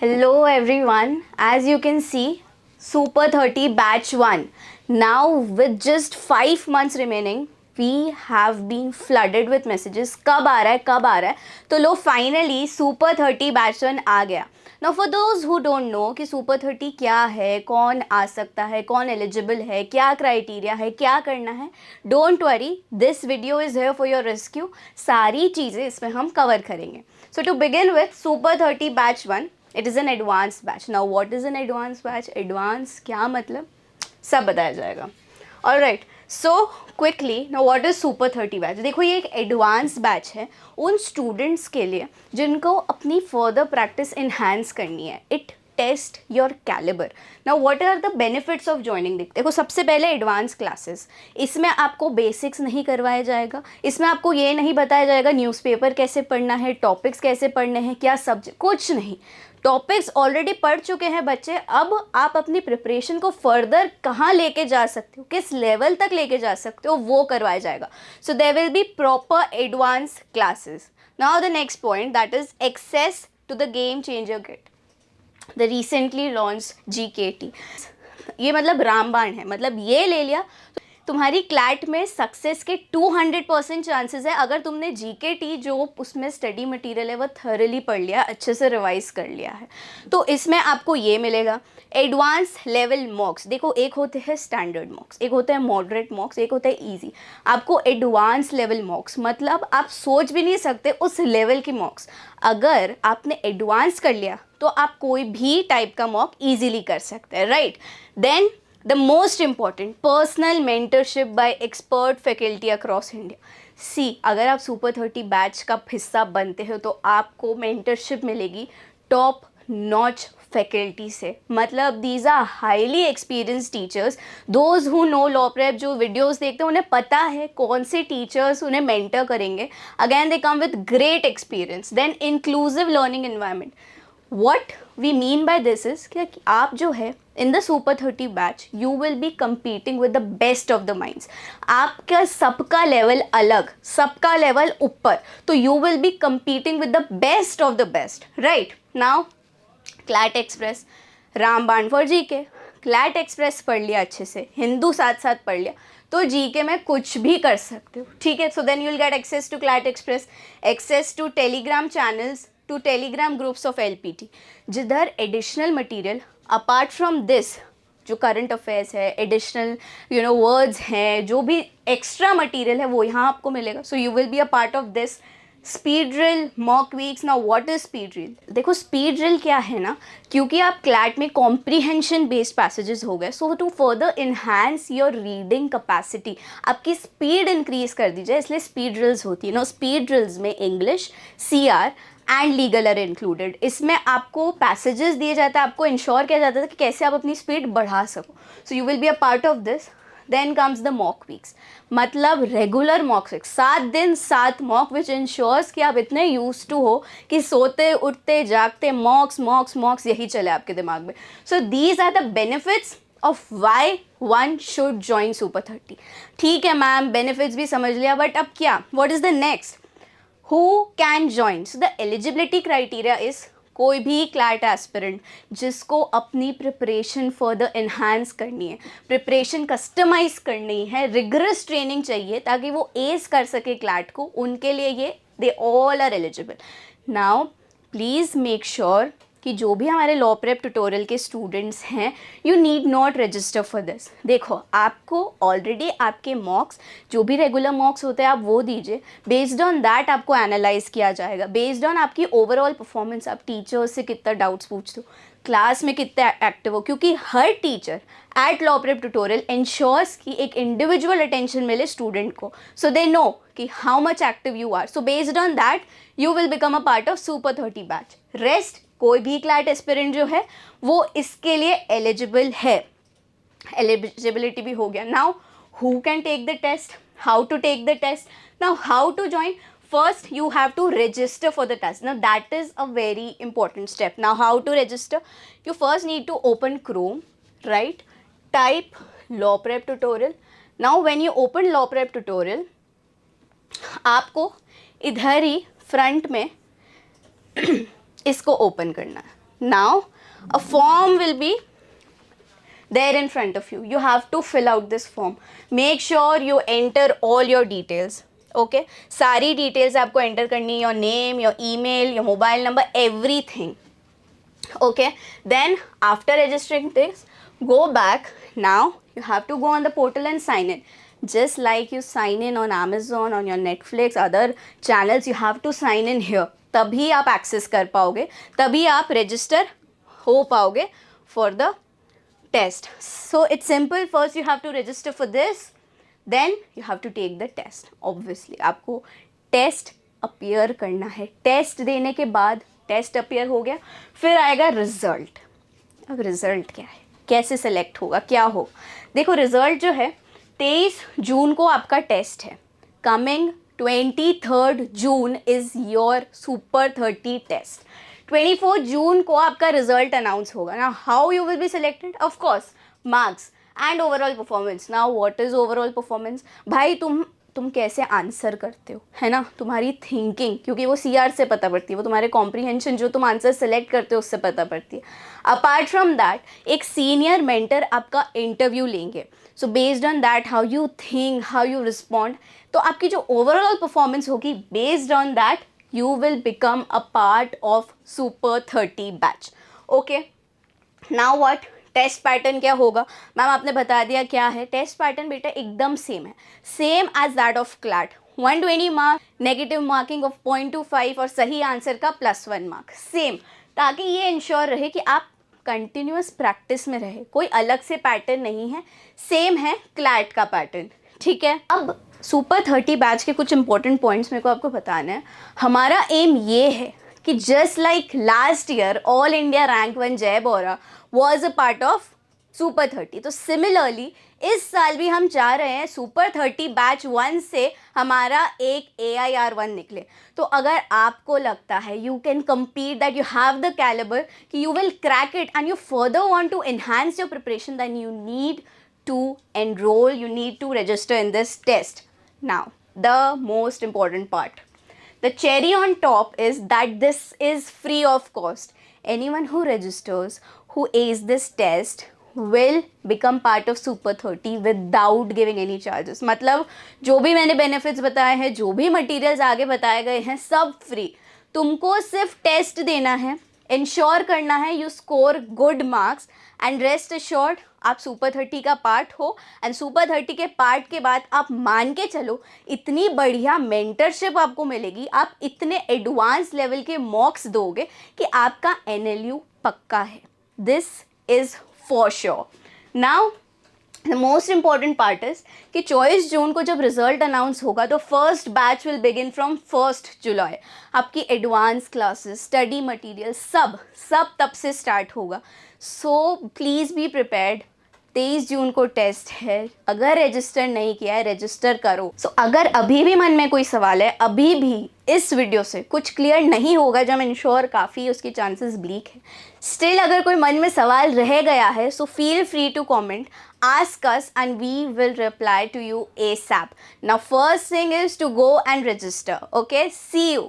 Hello everyone, as you can see, Super 30 Batch 1. Now with just 5 months remaining, we have been flooded with messages. कब आ रहा है तो लो finally Super 30 Batch 1 आ गया. Now for those who don't know कि Super 30 क्या है, कौन आ सकता है, कौन एलिजिबल है, क्या क्राइटेरिया है, क्या करना है, don't worry, this video is here for your rescue. सारी चीज़ें इसमें हम कवर करेंगे. So to begin with, Super 30 Batch 1, it is an advanced batch. Now what is an advanced batch? Advanced क्या मतलब, सब बताया जाएगा. Alright, so quickly, now what is Super 30 batch? देखो ये एक एडवांस बैच है उन स्टूडेंट्स के लिए जिनको अपनी फर्दर प्रैक्टिस इन्हांस करनी है. It test your calibre. Now what are the benefits of joining. देखो सबसे पहले एडवांस क्लासेस. इसमें आपको बेसिक्स नहीं करवाया जाएगा. इसमें आपको ये नहीं बताया जाएगा न्यूज़पेपर कैसे पढ़ना है, टॉपिक्स कैसे पढ़ने हैं, क्या सब्जेक्ट, कुछ नहीं. टॉपिक्स ऑलरेडी पढ़ चुके हैं बच्चे. अब आप अपनी प्रिपरेशन को फर्दर कहाँ लेके जा सकते हो, किस लेवल तक लेके जा सकते हो, वो करवाया जाएगा. So there will be proper advance classes. Now the next point, that is access to the game changer kit, the recently launch GKT. ये मतलब रामबाण है, मतलब ये ले लिया तुम्हारी क्लैट में सक्सेस के 200% चांसेस है अगर तुमने GKT जो उसमें स्टडी मटेरियल है वो थरली पढ़ लिया, अच्छे से रिवाइज कर लिया है. तो इसमें आपको ये मिलेगा. एडवांस लेवल मॉक्स, देखो एक होते हैं स्टैंडर्ड मॉक्स, एक होता है मॉडरेट मॉक्स, एक होता है ईजी. आपको एडवांस लेवल मॉक्स मतलब आप सोच भी नहीं सकते उस लेवल की मॉक्स. अगर आपने एडवांस कर लिया तो आप कोई भी टाइप का मॉक ईजिली कर सकते हैं, right. Then the most important, personal mentorship by expert faculty across India. See, अगर आप Super 30 बैच का हिस्सा बनते हो तो आपको मेंटरशिप मिलेगी टॉप नॉच फैकल्टी से. मतलब these are highly experience teachers. Those who know law prep जो वीडियोस देखते हैं उन्हें पता है कौन से टीचर्स उन्हें मेंटर करेंगे. Again they come with great experience. Then inclusive learning environment. What we mean by this is कि आप जो है in the Super 30 batch you will be competing with the best of the minds. आपका सबका level अलग, सबका level ऊपर, तो you will be competing with the best of the best, right. Now CLAT express, रामबाण फॉर GK. क्लैट एक्सप्रेस पढ़ लिया अच्छे से, हिंदू साथ साथ पढ़ लिया तो GK में कुछ भी कर सकते हो, ठीक है. So then you will get access to CLAT express, access to Telegram channels, to Telegram groups of LPT, जिधर additional material apart from this जो करंट अफेयर्स है, एडिशनल वर्ड्स हैं, जो भी एक्स्ट्रा मटेरियल है वो यहाँ आपको मिलेगा. सो you will be a part of this. Speed drill, mock weeks. Now what is speed drill. देखो स्पीड ड्रिल क्या है ना, क्योंकि आप क्लैट में कॉम्प्रीहेंशन बेस्ड पैसेजेस हो गए, so to further enhance your reading capacity, आपकी स्पीड इंक्रीज कर दी जाए, इसलिए स्पीड ड्रिल्स होती है. नो स्पीड ड्रिल्स में English, CR and legal are included. इसमें आपको पैसेजेस दिए जाते हैं, आपको इंश्योर किया जाता है कि कैसे आप अपनी स्पीड बढ़ा सको. So you will be a part of this. Then comes the mock weeks, मतलब रेगुलर मॉक वीक्स, 7 दिन 7 मॉक, विच इंश्योर्स कि आप इतने यूज टू हो कि सोते उठते जागते मॉक्स मॉक्स मॉक्स यही चले आपके दिमाग में. So these are the benefits of why one should join Super 30. ठीक है मैम, बेनिफिट्स भी समझ लिया, बट अब क्या, what is the next, who can join. So the eligibility criteria is कोई भी क्लैट एस्पिरेंट जिसको अपनी प्रिपरेशन फर्दर इन्हांस करनी है, प्रिपरेशन कस्टमाइज करनी है, रिगरस ट्रेनिंग चाहिए ताकि वो एस कर सके क्लैट को, उनके लिए ये they all are eligible. Now please make sure कि जो भी हमारे लॉ प्रेप ट्यूटोरियल के स्टूडेंट्स हैं, you need not register for this. देखो आपको ऑलरेडी आपके मॉक्स, जो भी रेगुलर मॉक्स होते हैं आप वो दीजिए. बेस्ड ऑन दैट आपको एनालाइज किया जाएगा, बेस्ड ऑन आपकी ओवरऑल परफॉर्मेंस, आप टीचर्स से कितना डाउट्स पूछते हो, क्लास में कितने एक्टिव हो, क्योंकि हर teacher at law prep tutorial ensures कि एक इंडिविजुअल अटेंशन मिले स्टूडेंट को, सो दे नो कि how much active you are. So based on that you will become a part of Super 30 batch. Rest कोई भी क्लैट एस्पिरेंट जो है वो इसके लिए एलिजिबल है. एलिजिबिलिटी भी हो गया. Now who can take the test, how to take the test. Now how to join. First you have to register for the test. Now that is a very important step. Now how to register? You first need to open Chrome, right? Type law prep tutorial. Now when you open law prep tutorial, आपको इधर ही front में इसको open करना है. Now a form will be there in front of you. You have to fill out this form. Make sure you enter all your details. Okay, सारी details आपको enter करनी, your name, your email, your mobile number, everything. Okay, then after registering this, go back. Now you have to go on the portal and sign in. Just like you sign in on Amazon, on your Netflix, other channels, you have to sign in here. तभी आप access कर पाओगे, तभी आप register हो पाओगे for the test. So it's simple. First you have to register for this, then you have to take the test. Obviously आपको test appear करना है. Test देने के बाद टेस्ट अपियर हो गया, फिर आएगा रिजल्ट. अब रिजल्ट क्या है, कैसे सेलेक्ट होगा, क्या हो. देखो रिजल्ट जो है 23 जून को आपका टेस्ट है. Coming 23 June is your super 30 test. 24 जून को आपका रिजल्ट अनाउंस होगा. ना how you will be selected, of course marks and overall performance. Now what is overall performance, भाई तुम कैसे आंसर करते हो, है ना, तुम्हारी थिंकिंग, क्योंकि वो CR से पता पड़ती है, वो तुम्हारे कॉम्प्रीहेंशन जो तुम आंसर सेलेक्ट करते हो उससे पता पड़ती है. अपार्ट फ्रॉम दैट एक सीनियर मेंटर आपका इंटरव्यू लेंगे. So based on that how you think, how you respond, तो आपकी जो ओवरऑल परफॉर्मेंस होगी based on that you will become a part of super 30 batch. Okay, now what, test pattern क्या होगा. Ma'am आपने बता दिया क्या है. टेस्ट पैटर्न बेटा एकदम सेम है, same as that of CLAT. 120 mark, negative marking of 0.25 और सही आंसर का +1 मार्क, सेम, ताकि ये इंश्योर रहे कि आप कंटिन्यूस प्रैक्टिस में रहे. कोई अलग से पैटर्न नहीं है, सेम है क्लैट का पैटर्न. ठीक है, अब सुपर 30 बैच के कुछ इंपॉर्टेंट पॉइंट्स मेरे को आपको बताना है. हमारा एम ये है कि just like last year all India rank 1 Jai Bora was a part of super 30, तो सिमिलरली इस साल भी हम चाह रहे हैं सुपर 30 बैच 1 से हमारा एक AIR1 निकले. तो अगर आपको लगता है you can compete, that you have the calibre कि you will crack it and you further want to enhance your preparation, then you need to enroll, you need to register in this test. Now the most important part, the cherry on top is that this is free of cost. Anyone who registers, who ace this test will become part of Super 30 without giving any charges. मतलब जो भी मैंने benefits बताए हैं, जो भी materials आगे बताए गए हैं, सब free. तुमको सिर्फ टेस्ट देना है, इंश्योर करना है you score good marks, and rest assured आप सुपर 30 का पार्ट हो. एंड सुपर 30 के पार्ट के बाद आप मान के चलो इतनी बढ़िया मेंटरशिप आपको मिलेगी, आप इतने एडवांस लेवल के मॉक्स दोगे कि आपका NLU पक्का है. This is for sure. Now the most important part is कि 24 जून को जब रिजल्ट अनाउंस होगा तो first batch will begin from 1 जुलाई. आपकी एडवांस क्लासेस, स्टडी मटेरियल सब तब से स्टार्ट होगा. So please be prepared. 23 जून को टेस्ट है, अगर रजिस्टर नहीं किया है रजिस्टर करो. सो अगर अभी भी मन में कोई सवाल है, अभी भी इस वीडियो से कुछ क्लियर नहीं होगा, जब मैं इंश्योर काफ़ी उसके चांसेस ब्लीक है, स्टिल अगर कोई मन में सवाल रह गया है, so feel free to comment, ask us and we will reply to you ASAP. Now first thing is to go and register. Okay, see you.